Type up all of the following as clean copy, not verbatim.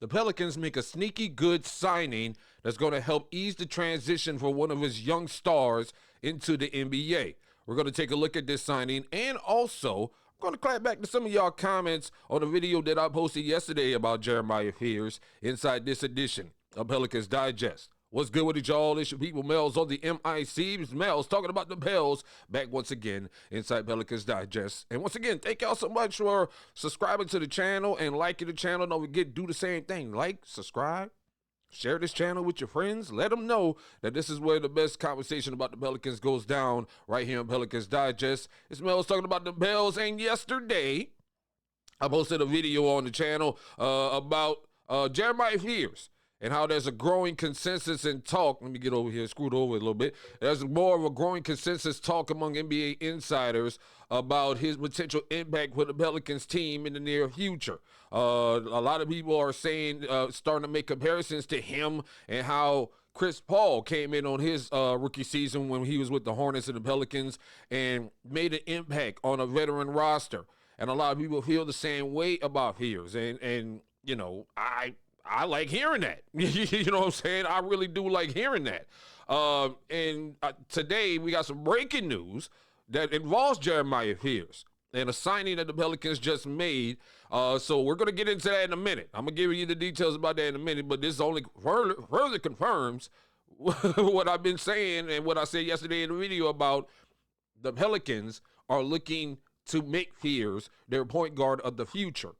the Pelicans make a sneaky good signing that's going to help ease the transition for one of his young stars into the NBA. We're going to take a look at this signing, and also I'm going to clap back to some of y'all comments on the video that I posted yesterday about Jeremiah Fears inside this edition of Pelicans Digest. What's good with it, y'all? It's your people, Melz on the MIC. It's Melz talking about the Pels, back once again inside Pelicans Digest. And once again, thank y'all so much for subscribing to the channel and liking the channel. Don't forget, do the same thing. Like, subscribe, share this channel with your friends. Let them know that this is where the best conversation about the Pelicans goes down, right here in Pelicans Digest. It's Melz talking about the Pels. And yesterday, I posted a video on the channel about Jeremiah Fears, and how there's a growing consensus and talk. Let me get over here, screwed over a little bit. There's more of a growing consensus talk among NBA insiders about his potential impact for the Pelicans team in the near future. A lot of people are saying, starting to make comparisons to him and how Chris Paul came in on his rookie season when he was with the Hornets and the Pelicans and made an impact on a veteran roster. And a lot of people feel the same way about Fears. And you know, I like hearing that. You know what I'm saying? I really do like hearing that. And today we got some breaking news that involves Jeremiah Fears and a signing that the Pelicans just made. So we're going to get into that in a minute. I'm going to give you the details about that in a minute, but this only further confirms what I've been saying and what I said yesterday in the video about the Pelicans are looking to make Fears their point guard of the future.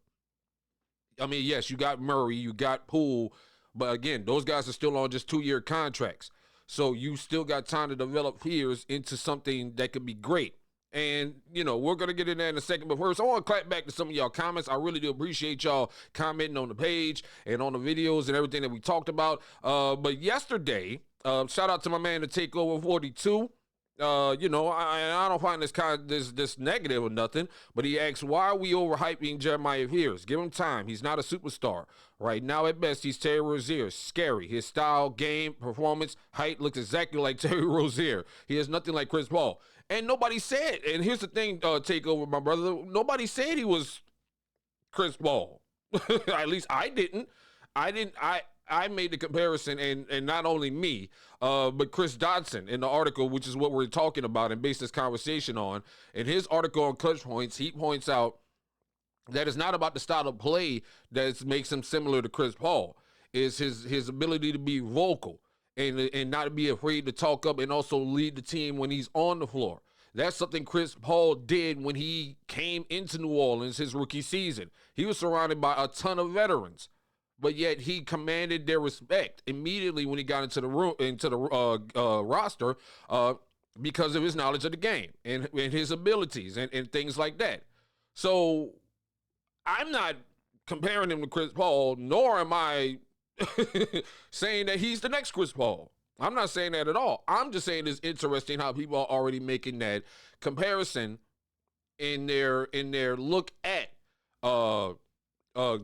I mean, yes, you got Murray, you got Poole, but again, those guys are still on just 2-year contracts. So you still got time to develop Fears into something that could be great. And, you know, we're going to get in there in a second. But first, I want to clap back to some of y'all comments. I really do appreciate y'all commenting on the page and on the videos and everything that we talked about. But yesterday, shout out to my man, the Takeover 42. You know, I don't find this negative or nothing, but he asks, why are we overhyping Jeremiah Fears? Give him time. He's not a superstar. Right now, at best, he's Terry Rozier. Scary. His style, game, performance, height looks exactly like Terry Rozier. He is nothing like Chris Paul. And nobody said, and here's the thing, Takeover, my brother, nobody said he was Chris Paul. At least I didn't. I made the comparison, and not only me, but Chris Dodson in the article, which is what we're talking about and based this conversation on. In his article on Clutch Points, he points out that it's not about the style of play that makes him similar to Chris Paul. It's his ability to be vocal and not be afraid to talk up and also lead the team when he's on the floor. That's something Chris Paul did when he came into New Orleans his rookie season. He was surrounded by a ton of veterans, but yet he commanded their respect immediately when he got into the roster because of his knowledge of the game and his abilities and things like that. So I'm not comparing him to Chris Paul, nor am I saying that he's the next Chris Paul. I'm not saying that at all. I'm just saying it's interesting how people are already making that comparison in their look at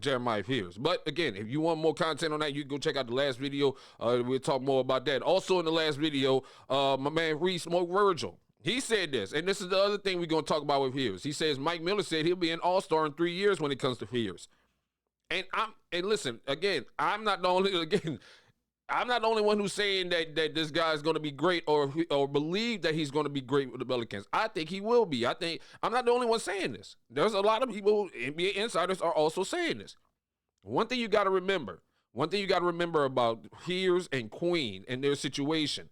Jeremiah Fears. But again, if you want more content on that, you can go check out the last video. We'll talk more about that. Also in the last video, my man Reese Smoke Virgil, he said this, and this is the other thing we're going to talk about with Fears. He says Mike Miller said he'll be an all-star in 3 years when it comes to Fears. And listen, again, I'm not the only one who's saying that this guy is going to be great or believe that he's going to be great with the Pelicans. I think he will be. I'm not the only one saying this. There's a lot of people, NBA insiders, are also saying this. One thing you got to remember about Fears and Queen and their situation,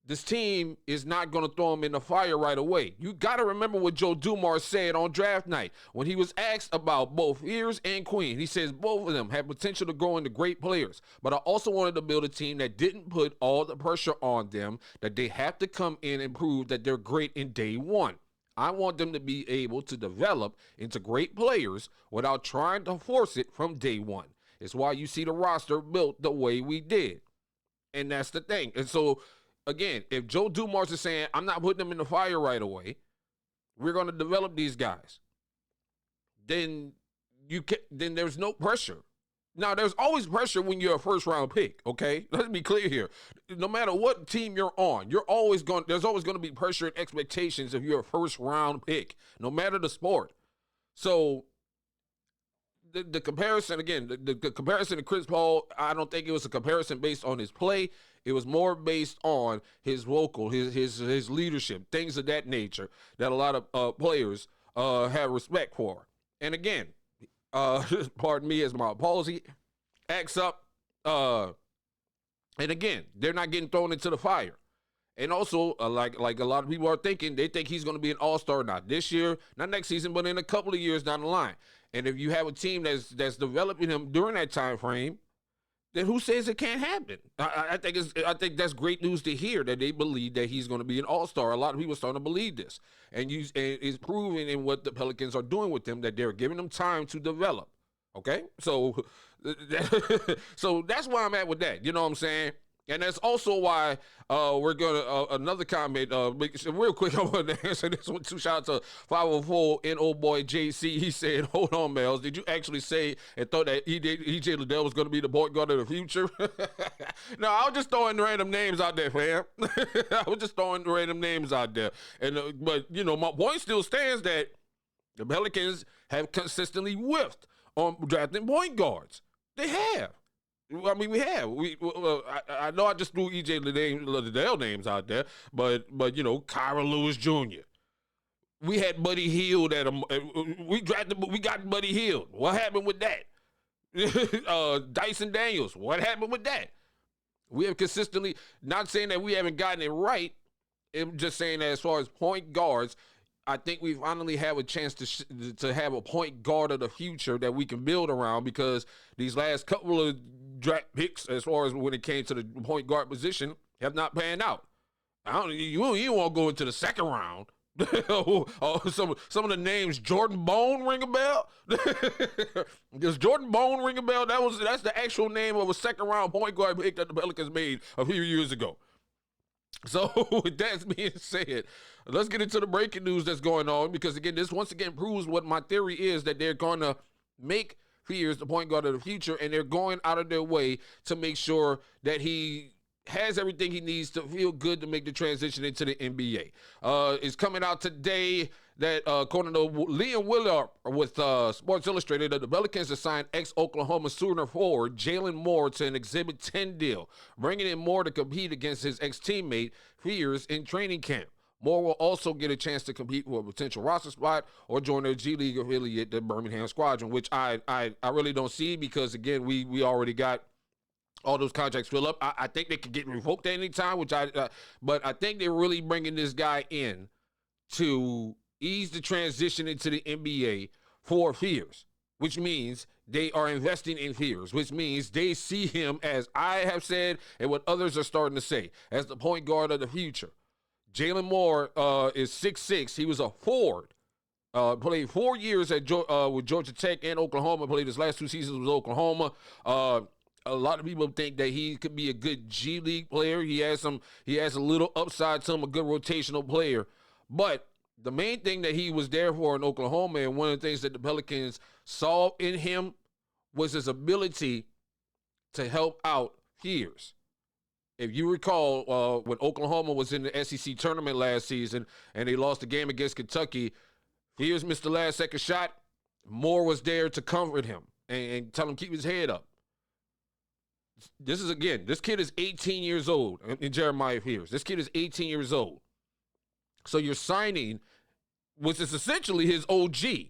this team is not going to throw him in the fire right away. You got to remember what Joe Dumars said on draft night when he was asked about both Fears and Queen. He says both of them have potential to grow into great players, but I also wanted to build a team that didn't put all the pressure on them, that they have to come in and prove that they're great in day one. I want them to be able to develop into great players without trying to force it from day one. It's why you see the roster built the way we did. And that's the thing. And so, again, if Joe Dumars is saying, I'm not putting them in the fire right away, we're going to develop these guys, then there's no pressure. Now, there's always pressure when you're a first-round pick, okay? Let's be clear here. No matter what team you're on, there's always going to be pressure and expectations if you're a first-round pick, no matter the sport. So the comparison again, the comparison to Chris Paul, I don't think it was a comparison based on his play. It was more based on his vocal, his leadership, things of that nature that a lot of players have respect for. And again, pardon me as my palsy acts up. And again, they're not getting thrown into the fire. And also, like a lot of people are thinking, they think he's going to be an all-star not this year, not next season, but in a couple of years down the line. And if you have a team that's developing him during that time frame, then who says it can't happen? I think that's great news to hear that they believe that he's going to be an all-star. A lot of people are starting to believe this, and it's proven in what the Pelicans are doing with him that they're giving him time to develop. Okay, so so that's where I'm at with that. You know what I'm saying? And that's also why we're going to, another comment, real quick, I want to answer this one too. Shout out to 504 and old boy JC. He said, hold on, Melz, did you actually say and thought that EJ Liddell was going to be the point guard of the future? No, I was just throwing random names out there, fam. I was just throwing random names out there. And but, you know, my point still stands that the Pelicans have consistently whiffed on drafting point guards. They have. I mean, we have. I know I just threw EJ Liddell names out there, but you know, Kyra Lewis Jr. We had Buddy Hield at him. We got Buddy Hield. What happened with that? Dyson Daniels. What happened with that? We have consistently, not saying that we haven't gotten it right. I'm just saying that as far as point guards, I think we finally have a chance to have a point guard of the future that we can build around, because these last couple of draft picks, as far as when it came to the point guard position, have not panned out. You won't go into the second round. Some of the names, Jordan Bone, ring a bell? Does Jordan Bone ring a bell? That's the actual name of a second round point guard pick that the Pelicans made a few years ago. So with that being said, let's get into the breaking news that's going on, because again, this once again proves what my theory is, that they're going to make Fears the point guard of the future, and they're going out of their way to make sure that he has everything he needs to feel good to make the transition into the NBA. It's coming out today that according to Liam Willie with Sports Illustrated, that the Pelicans assigned ex-Oklahoma Sooner forward Jalon Moore to an Exhibit 10 deal, bringing in Moore to compete against his ex-teammate Fears in training camp. Moore will also get a chance to compete for a potential roster spot or join their G League affiliate, the Birmingham Squadron, which I really don't see, because again, we already got all those contracts filled up. I think they could get revoked at any time, but I think they're really bringing this guy in to ease the transition into the NBA for Fears, which means they are investing in Fears, which means they see him, as I have said and what others are starting to say, as the point guard of the future. Jalon Moore is 6'6". He was a forward. Played 4 years with Georgia Tech and Oklahoma. Played his last 2 seasons with Oklahoma. A lot of people think that he could be a good G League player. He has a little upside to him, a good rotational player. But the main thing that he was there for in Oklahoma, and one of the things that the Pelicans saw in him, was his ability to help out Fears. If you recall, when Oklahoma was in the SEC tournament last season and they lost the game against Kentucky, Fears missed the last second shot. Moore was there to comfort him and tell him keep his head up. This kid is 18 years old in Jeremiah Fears. This kid is 18 years old. So you're signing, which is essentially his OG, to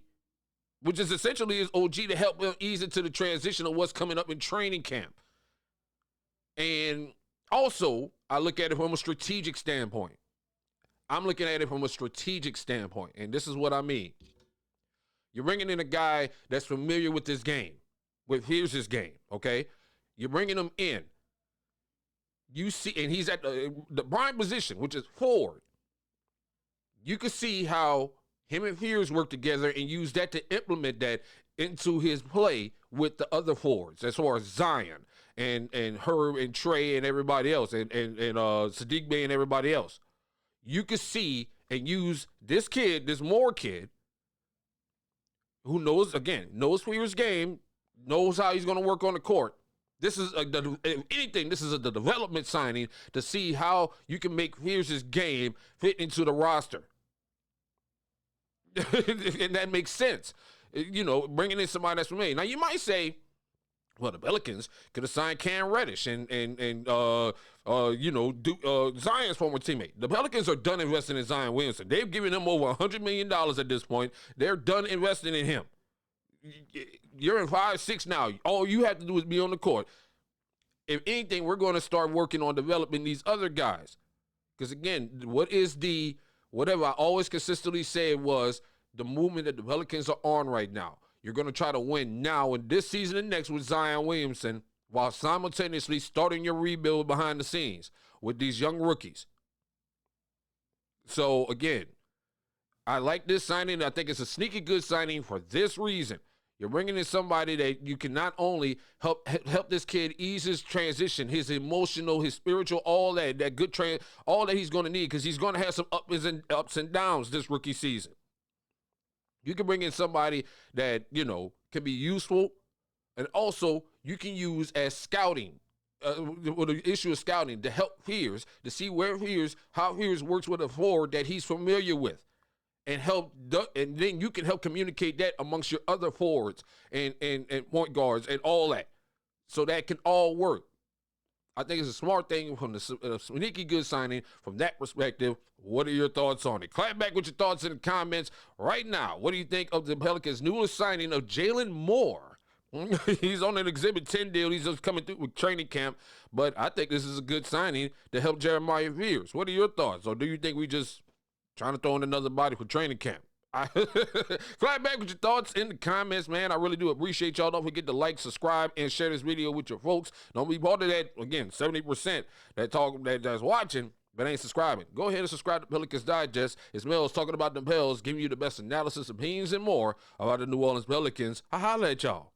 help him ease into the transition of what's coming up in training camp. And also, I look at it from a strategic standpoint. I'm looking at it from a strategic standpoint, and this is what I mean. You're bringing in a guy that's familiar with this game, with Fears' game, okay? You're bringing him in. You see, and he's at the prime position, which is forward. You can see how him and Fears work together and use that to implement that into his play with the other forwards, as far as Zion and Herb and Trey and everybody else, and Sadiq Bey and everybody else. You can see and use this kid, this Moore kid, who knows Fears' game, knows how he's going to work on the court. This is, if anything, this is the development signing to see how you can make Fears' game fit into the roster. And that makes sense. bringing in somebody that's familiar. Now, you might say, well, the Pelicans could have signed Cam Reddish and Zion's former teammate. The Pelicans are done investing in Zion Williamson. They've given him over $100 million at this point. They're done investing in him. You're in 5-6 now. All you have to do is be on the court. If anything, we're going to start working on developing these other guys. Because, again, whatever I always consistently said was the movement that the Pelicans are on right now. You're going to try to win now in this season and next with Zion Williamson while simultaneously starting your rebuild behind the scenes with these young rookies. So, again, I like this signing. I think it's a sneaky good signing for this reason. You're bringing in somebody that you can not only help this kid ease his transition, his emotional, his spiritual, all that good all that he's going to need, because he's going to have some ups and downs this rookie season. You can bring in somebody that, can be useful, and also you can use as scouting, with the issue of scouting, to help Fears, to see how Fears works with a forward that he's familiar with, and then you can help communicate that amongst your other forwards and point guards and all that, so that can all work. I think it's a smart thing from the sneaky good signing from that perspective. What are your thoughts on it? Clap back with your thoughts in the comments right now. What do you think of the Pelicans' newest signing of Jalon Moore? He's on an Exhibit 10 deal. He's just coming through with training camp. But I think this is a good signing to help Jeremiah Fears. What are your thoughts? Or do you think we just trying to throw in another body for training camp? Clap back with your thoughts in the comments, man. I really do appreciate y'all. Don't forget to like, subscribe, and share this video with your folks. Don't be part of that, again, 70% that's watching but ain't subscribing. Go ahead and subscribe to Pelicans Digest. It's Melz talking about the Pels, giving you the best analysis, opinions, and more about the New Orleans Pelicans. I holla at y'all.